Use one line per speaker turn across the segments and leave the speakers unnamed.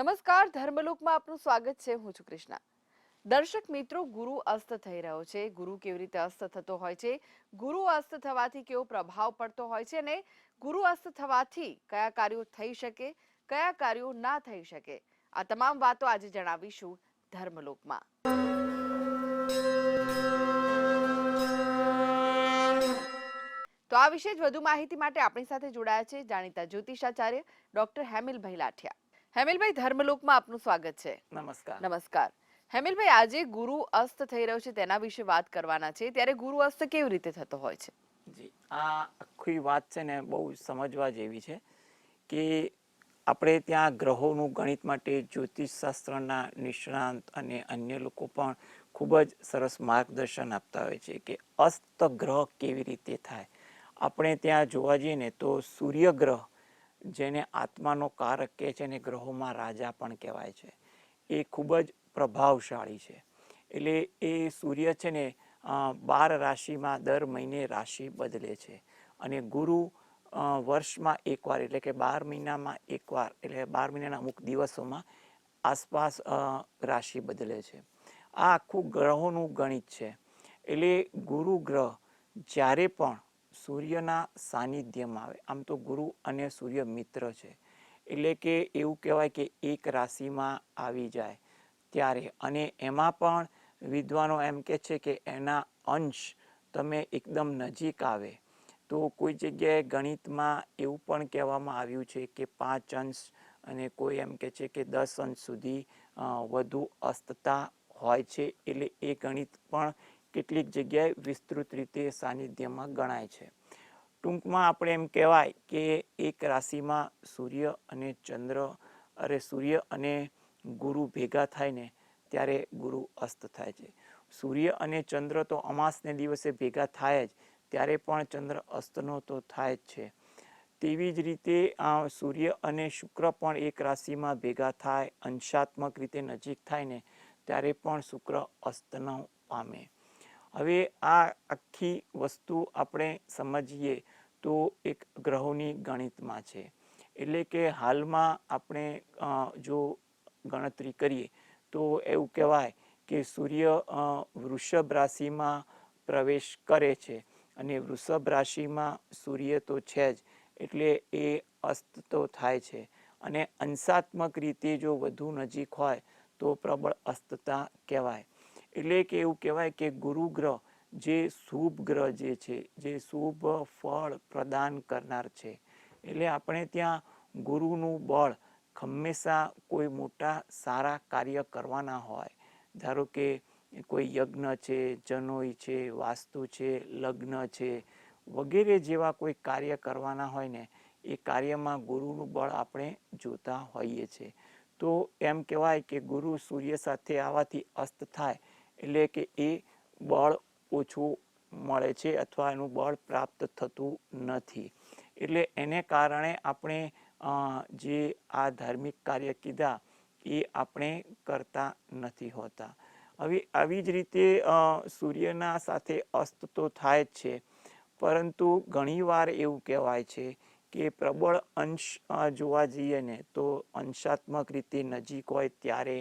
નમસ્કાર, ધર્મલોકમાં આપનું સ્વાગત છે. હું છું કૃષ્ણા. દર્શક મિત્રો, ગુરુ અસ્ત થઈ રહ્યો છે. ગુરુ કેવી રીતે અસ્ત થતો હોય છે, ગુરુ અસ્ત થવાથી કેવો પ્રભાવ પડતો હોય છે અને ગુરુ અસ્ત થવાથી કયા કાર્યો થઈ શકે, કયા કાર્યો ના થઈ શકે, આ તમામ વાતો આજે જણાવીશું ધર્મલોકમાં. તો આ વિશે જ વધુ માહિતી માટે આપણી સાથે જોડાયા છે જાણીતા જ્યોતિષાચાર્ય ડોક્ટર હેમિલભાઈ લાઠિયા. હેમિલભાઈ, ધર્મલોકમાં આપનું સ્વાગત છે.
નમસ્કાર.
નમસ્કાર. હેમિલભાઈ, આજે ગુરુ અસ્ત થઈ રહ્યો છે તેના વિશે વાત કરવાના છે. ત્યારે ગુરુ અસ્ત કેવી રીતે થતો હોય છે?
જી, આ આખી વાત છે ને બહુ સમજવા જેવી છે કે આપણે ત્યાં ગ્રહોનું ગણિત માટે જ્યોતિષશાસ્ત્રના નિષ્ણાંત અને અન્ય લોકો પણ ખૂબ જ સરસ માર્ગદર્શન આપતા હોય છે કે અસ્ત ગ્રહ કેવી રીતે થાય. આપણે ત્યાં જોવા જઈએ ને તો સૂર્ય ગ્રહ, જેને આત્માનો કારક કહે છે અને ગ્રહોમાં રાજા પણ કહેવાય છે, એ ખૂબ જ પ્રભાવશાળી છે. એટલે એ સૂર્ય છે ને 12 રાશિમાં દર મહિને રાશિ બદલે છે અને ગુરુ વર્ષમાં એકવાર, એટલે કે 12 મહિનામાં એકવાર, એટલે 12 મહિનાના અમુક દિવસોમાં આસપાસ રાશિ બદલે છે. આ આખું ગ્રહોનું ગણિત છે. એટલે ગુરુ ગ્રહ જ્યારે પણ સૂર્યના સાનિધ્યમાં આવે, આમ તો ગુરુ અને સૂર્ય મિત્ર છે, એટલે કે એવું કહેવાય કે એક રાશિમાં આવી જાય ત્યારે, અને એમાં પણ વિદ્વાનો એમ કહે છે કે એના અંશ તમે એકદમ નજીક આવે તો કોઈ જગ્યાએ ગણિતમાં એવું પણ કહેવામાં આવ્યું છે કે 5 અંશ અને કોઈ એમ કહે છે કે 10 અંશ સુધી વધુ અસ્તતા હોય છે. એટલે એ ગણિત પણ કેટલીક જગ્યાએ વિસ્તૃત રીતે સાનિધ્યમાં ગણાય છે. ટૂંકમાં આપણે એમ કહેવાય કે એક રાશિમાં સૂર્ય અને ચંદ્ર, સૂર્ય અને ગુરુ ભેગા થાય ને ત્યારે ગુરુ અસ્ત થાય છે. સૂર્ય અને ચંદ્ર તો અમાસને દિવસે ભેગા થાય જ, ત્યારે પણ ચંદ્ર અસ્તનો તો થાય જ છે. તેવી જ રીતે સૂર્ય અને શુક્ર પણ એક રાશિમાં ભેગા થાય, અંશાત્મક રીતે નજીક થાય ને ત્યારે પણ શુક્ર અસ્તનો પામે. હવે આ આખી વસ્તુ આપણે સમજીએ તો એક ગ્રહોની ગણિતમાં છે. એટલે કે હાલમાં આપણે જો ગણતરી કરીએ તો એવું કહેવાય કે સૂર્ય વૃષભ રાશિમાં પ્રવેશ કરે છે અને વૃષભ રાશિમાં સૂર્ય તો છે જ, એટલે એ અસ્ત તો થાય છે. અને અંશાત્મક રીતે જો વધુ નજીક હોય તો પ્રબળ અસ્તતા કહેવાય. એટલે કે એવું કહેવાય કે ગુરુ ગ્રહ જે શુભ ગ્રહ જે છે, જે શુભ ફળ પ્રદાન કરનાર છે. એટલે આપણે ત્યાં ગુરુનું બળ હંમેશા કોઈ મોટા સારા કાર્ય કરવાના હોય, ધારો કે કોઈ યજ્ઞ છે, જનોઈ છે, વાસ્તુ છે, લગ્ન છે વગેરે જેવા કોઈ કાર્ય કરવાના હોય ને એ કાર્યમાં ગુરુનું બળ આપણે જોતા હોઈએ છીએ. તો એમ કહેવાય કે ગુરુ સૂર્ય સાથે આવવાથી અસ્ત થાય એટલે કે એ બળ ઓછું મળે છે અથવા એનું બળ પ્રાપ્ત થતું નથી. એટલે એને કારણે આપણે જે આ ધાર્મિક કાર્ય કીધા એ આપણે કરતા નથી હોતા. હવે આવી જ રીતે સૂર્યના સાથે અસ્ત તો થાય જ છે, પરંતુ ઘણીવાર એવું કહેવાય છે કે પ્રબળ અંશ જોવા જઈએ ને તો અંશાત્મક રીતે નજીક હોય ત્યારે,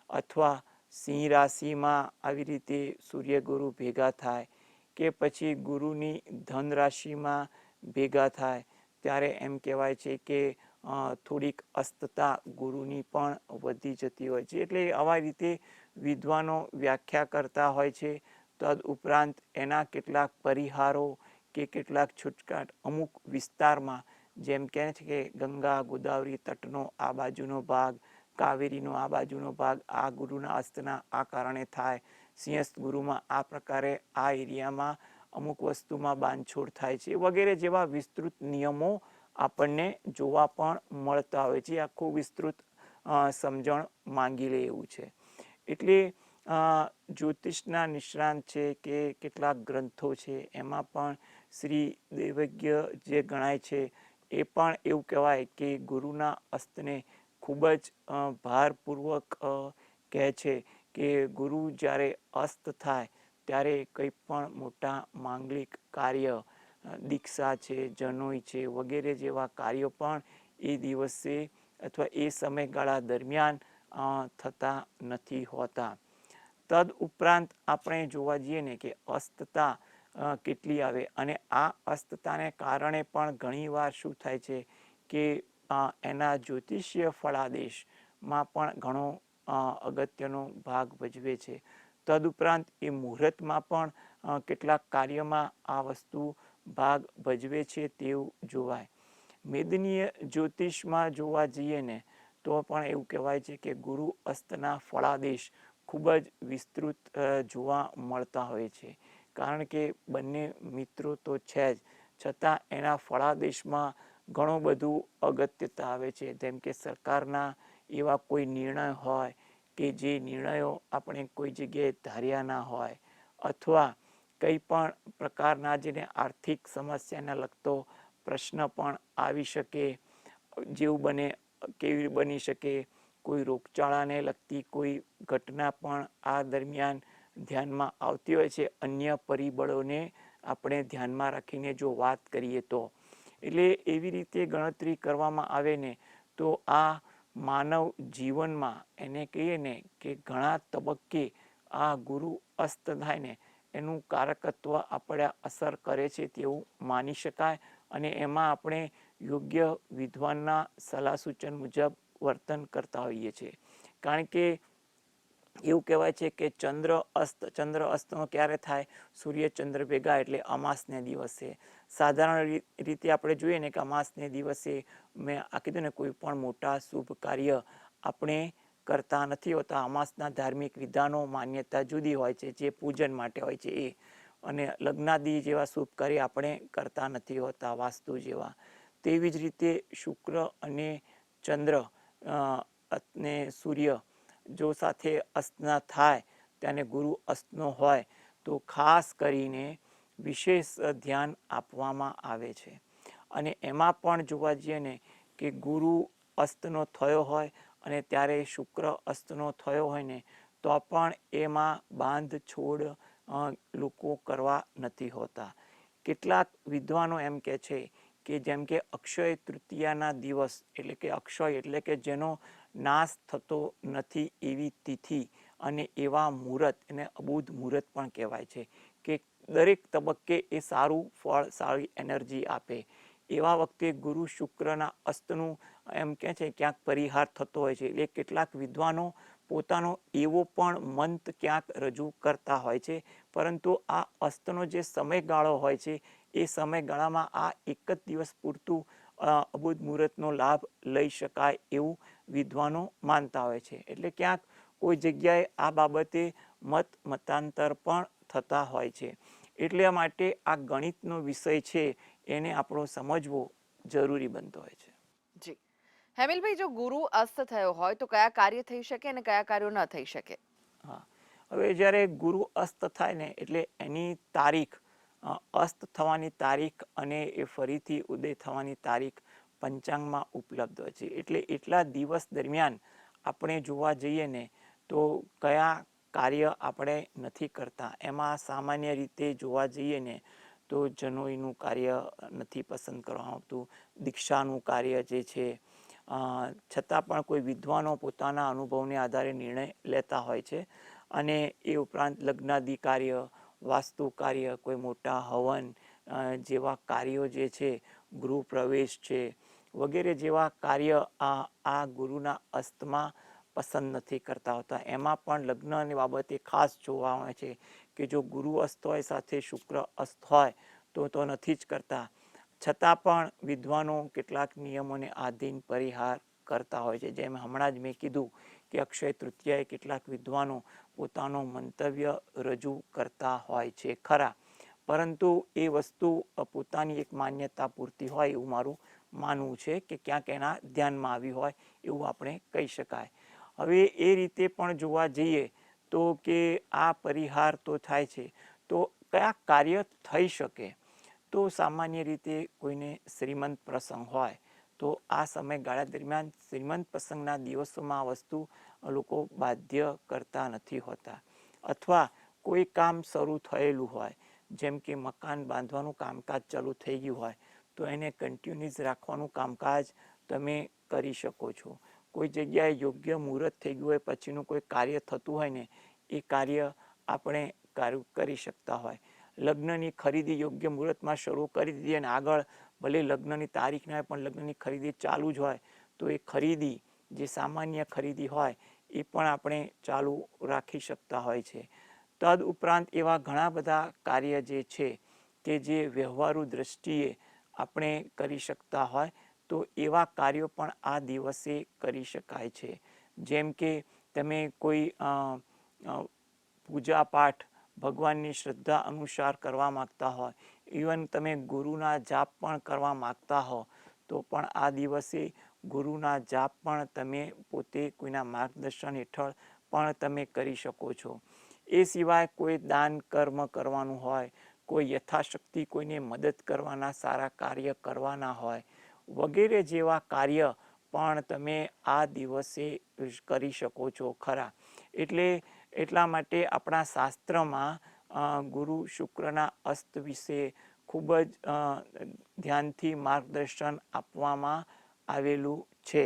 અથવા સિંહ રાશિમાં આવી રીતે સૂર્ય ગુરુ ભેગા થાય, કે પછી ગુરુની ધન રાશિમાં ભેગા થાય ત્યારે એમ કહેવાય છે કે થોડીક અસ્તતા ગુરુની પણ વધી જતી હોય છે. એટલે આવા રીતે વિદ્વાનો વ્યાખ્યા કરતા હોય છે. તદ ઉપરાંત એના કેટલાક પરિહારો કે કેટલાક છૂટકાટ અમુક વિસ્તારમાં, જેમ કહે છે કે ગંગા ગોદાવરી તટનો આ બાજુનો ભાગ, કાવેરીનો આ બાજુનો ભાગ આ ગુરુના અસ્તના આ કારણે થાય, સિંહસ્થ ગુરુમાં આ પ્રકારે આ એરિયામાં અમુક વસ્તુમાં બાંધછોડ થાય છે વગેરે જેવા વિસ્તૃત નિયમો આપણને જોવા પણ મળતા હોય છે. આખું વિસ્તૃત સમજણ માંગી લે એવું છે. એટલે જ્યોતિષના નિષ્ણાંત છે કે કેટલાક ગ્રંથો છે એમાં પણ શ્રી દૈવજ્ઞ જે ગણાય છે એ પણ એવું કહેવાય કે ગુરુના અસ્તને ખૂબ જ ભારપૂર્વક કહે છે કે ગુરુ જ્યારે અસ્ત થાય ત્યારે કંઈ પણ મોટા માંગલિક કાર્ય, દીક્ષા છે, જનોઈ છે વગેરે જેવા કાર્યો પણ એ દિવસે અથવા એ સમયગાળા દરમિયાન થતા નથી હોતા. તદ ઉપરાંત આપણે જોવા જઈએ ને કે અસ્તતા કેટલી આવે, અને આ અસ્તતાને કારણે પણ ઘણીવાર શું થાય છે કે એના જ્યોતિષીય ફળાદેશમાં પણ ઘણો અગત્યનો ભાગ ભજવે છે. તદુપરાંત એ મુહૂર્તમાં પણ કેટલાક કાર્યમાં આ વસ્તુ ભાગ ભજવે છે તેવું જોવાય. મેદનીય જ્યોતિષમાં જોવા જઈએ ને તો પણ એવું કહેવાય છે કે ગુરુ અસ્તના ફળાદેશ ખૂબ જ વિસ્તૃત જોવા મળતા હોય છે. કારણ કે બંને મિત્રો તો છે જ, છતાં એના ફળાદેશમાં ઘણું બધું અગત્યતા આવે છે. જેમ કે સરકારના એવા કોઈ નિર્ણય હોય કે જે નિર્ણયો આપણે કોઈ જગ્યાએ ધાર્યા ના હોય, અથવા કંઈ પણ પ્રકારના જેને આર્થિક સમસ્યાને લગતો પ્રશ્ન પણ આવી શકે, જેવું બને કેવી બની શકે, કોઈ રોગચાળાને લગતી કોઈ ઘટના પણ આ દરમિયાન ધ્યાનમાં આવતી હોય છે, અન્ય પરિબળોને આપણે ધ્યાનમાં રાખીને જો વાત કરીએ તો. એટલે એવી રીતે ગણતરી કરવામાં આવે ને તો આ માનવ જીવનમાં એને કહીએ ને કે ઘણા તબક્કે આ ગુરુ અસ્ત થાય ને એનું કારકત્વ આપણે અસર કરે છે તેવું માની શકાય. અને એમાં આપણે યોગ્ય વિદ્વાનના સલાહ સૂચન મુજબ વર્તન કરતા હોઈએ છીએ. કારણ કે એવું કહેવાય છે કે ચંદ્ર અસ્તનો ક્યારે થાય? સૂર્ય ચંદ્ર ભેગા એટલે અમાસને દિવસે. સાધારણ રીતે આપણે જોઈએ ને કે અમાસને દિવસે મેં કીધું ને કોઈ પણ મોટા શુભ કાર્ય આપણે કરતા નથી હોતા. અમાસના ધાર્મિક વિધાનો માન્યતા જુદી હોય છે, જે પૂજન માટે હોય છે એ. અને લગ્નાદિ જેવા શુભ કાર્ય આપણે કરતા નથી હોતા, વાસ્તુ જેવા. તેવી જ રીતે શુક્ર અને ચંદ્ર અને સૂર્ય જો સાથે અસ્તના થાય તેને ગુરુ અસ્તનો હોય તો ખાસ કરીને વિશેષ ધ્યાન આપવામાં આવે છે. અને એમાં પણ જોવા જઈએ ને કે ગુરુ અસ્તનો થયો હોય અને ત્યારે શુક્ર અસ્તનો થયો હોય ને તો પણ એમાં બાંધછોડ લોકો કરવા નથી હોતા. કેટલાક વિદ્વાનો એમ કહે છે કે જેમ કે અક્ષય તૃતીયાના દિવસ, એટલે કે અક્ષય એટલે કે જેનો નાશ થતો નથી એવી તિથિ અને એવા મુહૂર્ત, એને અબુધ મુહૂર્ત પણ કહેવાય છે, કે દરેક તબક્કે એ સારું ફળ, સારી એનર્જી આપે. એવા વખતે ગુરુ શુક્રના અસ્તનું એમ કહે છે ક્યાંક પરિહાર થતો હોય છે. એટલે કેટલાક વિદ્વાનો પોતાનો એવો પણ મંત ક્યાંક રજૂ કરતા હોય છે. પરંતુ આ અસ્તનો જે સમયગાળો હોય છે એ સમયગાળામાં આ એક જ દિવસ પૂરતું અબુધ મુહૂર્તનો લાભ લઈ શકાય એવું વિદ્વાનો માનતા હોય છે. એટલે ક્યાંક કોઈ જગ્યાએ આ બાબતે મતાંતર પણ થતા હોય છે. એટલા માટે આ ગણિતનો વિષય છે એને આપણો સમજવો જરૂરી બનતો હોય છે.
જી હેમિલભાઈ, જો ગુરુ અસ્ત થયો હોય તો કયા કાર્ય થઈ શકે અને કયા કાર્યો ન થઈ શકે?
હા, હવે જ્યારે ગુરુ અસ્ત થાય ને એટલે એની તારીખ, અસ્ત થવાની તારીખ અને એ ફરીથી ઉદય થવાની તારીખ પંચાંગમાં ઉપલબ્ધ હોય છે. એટલે એટલા દિવસ દરમિયાન આપણે જોવા જઈએ ને તો કયા કાર્ય આપણે નથી કરતા. એમાં સામાન્ય રીતે જોવા જઈએ ને તો જનોઈનું કાર્ય નથી પસંદ કરવામાં આવતું, દીક્ષાનું કાર્ય જે છે, છતાં પણ કોઈ વિદ્વાનો પોતાના અનુભવને આધારે નિર્ણય લેતા હોય છે. અને એ ઉપરાંત લગ્નાદિ કાર્ય, વાસ્તુ કાર્ય, કોઈ મોટા હવન જેવા કાર્યો જે છે, ગૃહ પ્રવેશ છે વગેરે જેવા કાર્ય આ ગુરુના અસ્તમાં પસંદ નથી કરતા હોતા. એમાં પણ લગ્નની બાબતે ખાસ જોવા મળે છે કે જો ગુરુ અસ્ત હોય સાથે શુક્ર અસ્ત હોય તો નથી જ કરતા. છતાં પણ વિદ્વાનો કેટલાક નિયમોને આધીન પરિહાર કરતા હોય છે. જેમ હમણાં જ મેં કીધું કે અક્ષય તૃતીયાએ કેટલાક વિદ્વાનો પોતાનો મંતવ્ય રજૂ કરતા હોય છે ખરા, પરંતુ એ વસ્તુ પોતાની એક માન્યતા પૂરતી હોય એવું મારું માનવું છે, કે ક્યાંક એના ધ્યાનમાં આવી હોય એવું આપણે કહી શકાય. હવે એ રીતે પણ જોવા જઈએ તો કે આ પરિહાર તો થાય છે, તો કયા કાર્ય થઈ શકે? તો સામાન્ય રીતે કોઈને શ્રીમંત પ્રસંગ હોય તો આ સમયગાળા દરમિયાન શ્રીમંત પ્રસંગના દિવસોમાં આ વસ્તુ લોકો બાધ્ય કરતા નથી હોતા. અથવા કોઈ કામ શરૂ થયેલું હોય, જેમ કે મકાન બાંધવાનું કામકાજ ચાલુ થઈ ગયું હોય તો એને કન્ટિન્યુઅસ રાખવાનું કામકાજ તમે કરી શકો છો. કોઈ જગ્યાએ યોગ્ય મુહૂર્ત થઈ ગયું હોય, પછીનું કોઈ કાર્ય થતું હોય ને, એ કાર્ય આપણે કરી શકતા હોય. લગ્નની ખરીદી યોગ્ય મુહૂર્તમાં શરૂ કરી દીધી અને આગળ ભલે લગ્નની તારીખ ના હોય પણ લગ્નની ખરીદી ચાલુ જ હોય, તો એ ખરીદી જે સામાન્ય ખરીદી હોય એ પણ આપણે ચાલુ રાખી શકતા હોય છે. તદ ઉપરાંત એવા ઘણા બધા કાર્ય જે છે કે જે વ્યવહારુ દ્રષ્ટિએ આપણે કરી શકતા હોય, તો એવા કાર્યો પણ આ દિવસે કરી શકાય છે. જેમ કે તમે કોઈ પૂજા પાઠ ભગવાનની શ્રદ્ધા અનુસાર કરવા માગતા હોય, ઇવન તમે ગુરુના જાપ પણ કરવા માગતા હો, તો પણ આ દિવસે ગુરુના જાપ પણ તમે પોતે કોઈના માર્ગદર્શન હેઠળ પણ તમે કરી શકો છો. એ સિવાય કોઈ દાન કર્મ કરવાનું હોય, કોઈ યથાશક્તિ કોઈને મદદ કરવાના સારા કાર્ય કરવાના હોય, વગેરે જેવા કાર્ય પણ તમે આ દિવસે કરી શકો છો ખરા. એટલા માટે આપણા શાસ્ત્રમાં ગુરુ શુક્રના અસ્ત વિશે ખૂબ જ ધ્યાનથી માર્ગદર્શન આપવામાં આવેલું છે.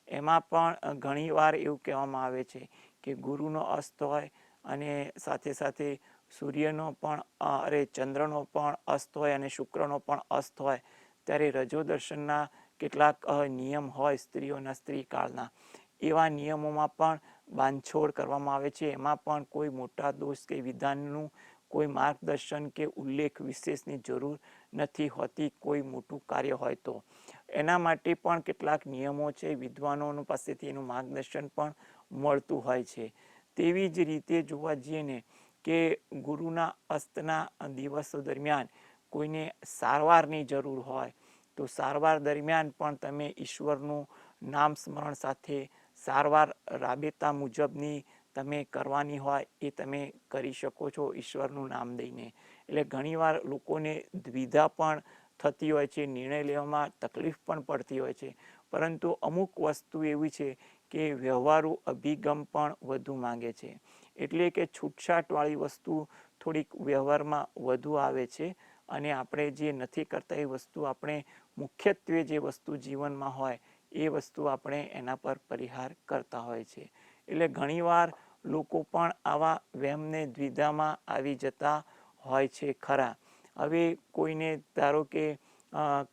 એમાં પણ ઘણીવાર એવું કહેવામાં આવે છે કે ગુરુનો અસ્ત હોય અને સાથે સાથે સૂર્યનો પણ ચંદ્રનો પણ અસ્ત હોય અને શુક્રનો પણ અસ્ત હોય, ત્યારે રજો દર્શનના કેટલાક નિયમ હોય સ્ત્રીઓના સ્ત્રીકાળના, એવા નિયમોમાં પણ બાંધછોડ કરવામાં આવે છે. એમાં પણ કોઈ મોટા દોષ કે વિધાનનું કોઈ માર્ગદર્શન કે ઉલ્લેખ વિશેષની જરૂર નથી હોતી કોઈ મોટું કાર્ય હોય તો. એના માટે પણ કેટલાક નિયમો છે, વિદ્વાનો પાસેથી એનું માર્ગદર્શન પણ મળતું હોય છે. તેવી જ રીતે જોવા જઈએ ને કે ગુરુના અસ્તના દિવસો દરમિયાન કોઈને સારવારની જરૂર હોય, તો સારવાર દરમિયાન પણ તમે ઈશ્વરનું નામ સ્મરણ સાથે સારવાર રાબેતા મુજબની તમે કરવાની હોય એ તમે કરી શકો છો ઈશ્વરનું નામ દઈને. એટલે ઘણીવાર લોકોને દ્વિધા પણ થતી હોય છે, નિર્ણય લેવામાં તકલીફ પણ પડતી હોય છે, પરંતુ અમુક વસ્તુ એવી છે કે વ્યવહારુ અભિગમ પણ વધુ માંગે છે. એટલે કે છૂટછાટવાળી વસ્તુ થોડીક વ્યવહારમાં વધુ આવે છે અને આપણે જે નથી કરતા એ વસ્તુ આપણે મુખ્યત્વે જે વસ્તુ જીવનમાં હોય એ વસ્તુ આપણે એના પર પરિહાર કરતા હોય છે. એટલે ઘણીવાર લોકો પણ આવા વહેમને દ્વિધામાં આવી જતા હોય છે ખરા. હવે કોઈને ધારો કે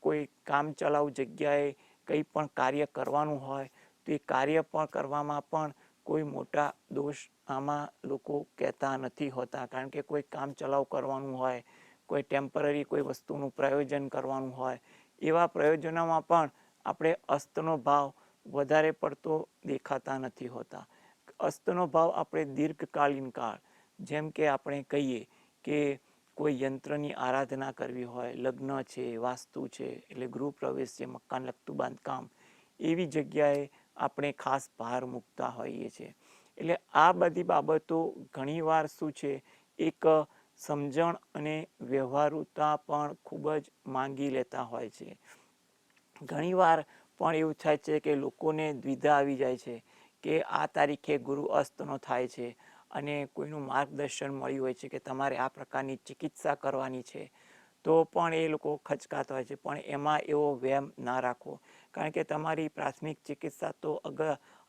કોઈ કામ ચલાઉ જગ્યાએ કંઈ પણ કાર્ય કરવાનું હોય, તો એ કાર્ય પણ કરવામાં પણ કોઈ મોટા દોષ આમાં લોકો કહેતા નથી હોતા, કારણ કે કોઈ કામ ચલાવ કરવાનું હોય, કોઈ ટેમ્પરરી કોઈ વસ્તુનું પ્રયોજન કરવાનું હોય, એવા પ્રયોજનોમાં પણ આપણે અસ્તનો ભાવ વધારે પડતો દેખાતા નથી હોતા. અસ્તનો ભાવ આપણે દીર્ઘકાલીન કાળ, જેમ કે આપણે કહીએ કે કોઈ યંત્રની આરાધના કરવી હોય, લગ્ન છે, વાસ્તુ છે, એટલે ગૃહ પ્રવેશ છે, મકાન લગતું બાંધકામ, એવી જગ્યાએ આપણે ખાસ ભાર મૂકતા હોઈએ છીએ. એટલે આ બધી બાબતો ઘણીવાર શું છે, એક સમજણ અને વ્યવહારુતા પણ ખૂબ જ માંગી લેતા હોય છે. ઘણીવાર પણ એવું થાય છે કે લોકોને દ્વિધા આવી જાય છે કે આ તારીખે ગુરુ અસ્તનો થાય છે અને કોઈનું માર્ગદર્શન મળ્યું હોય છે કે તમારે આ પ્રકારની ચિકિત્સા કરવાની છે, તો પણ એ લોકો ખચકાતા હોય છે. પણ એમાં એવો વહેમ ના રાખવો, કારણ કે તમારી પ્રાથમિક ચિકિત્સા તો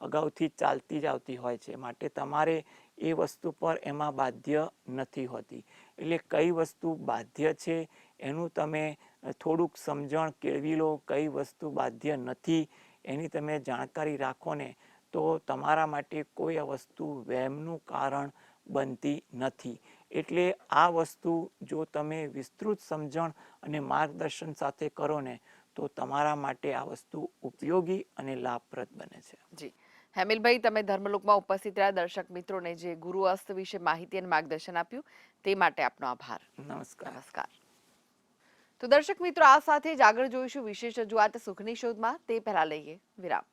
અગાઉથી ચાલતી જ આવતી હોય છે, માટે તમારે એ વસ્તુ પર એમાં બાધ્ય નથી હોતી. એટલે કઈ વસ્તુ બાધ્ય છે એનું તમે થોડુંક સમજણ કેળવી લો, કઈ વસ્તુ બાધ્ય નથી એની તમે જાણકારી રાખો ને, તો તમારા માટે કોઈ વસ્તુ વહેમનું કારણ બનતી નથી. એટલે આ વસ્તુ જો તમે વિસ્તૃત સમજણ અને માર્ગદર્શન સાથે કરો ને, તો તમારા માટે આ વસ્તુ ઉપયોગી અને લાભપ્રદ બને છે.
જી હેમિલભાઈ, તમે ધર્મલોકમાં ઉપસ્થિત રહ્યા દર્શક મિત્રોને જે ગુરુ અસ્ત વિશે માહિતી અને માર્ગદર્શન આપ્યું તે માટે આપનો આભાર.
નમસ્કાર.
નમસ્કાર. તો દર્શક મિત્રો, આ સાથે જ આગળ જોઈશું વિશેષ રજૂઆત સુખની શોધમાં. તે પહેલા લઈએ વિરામ.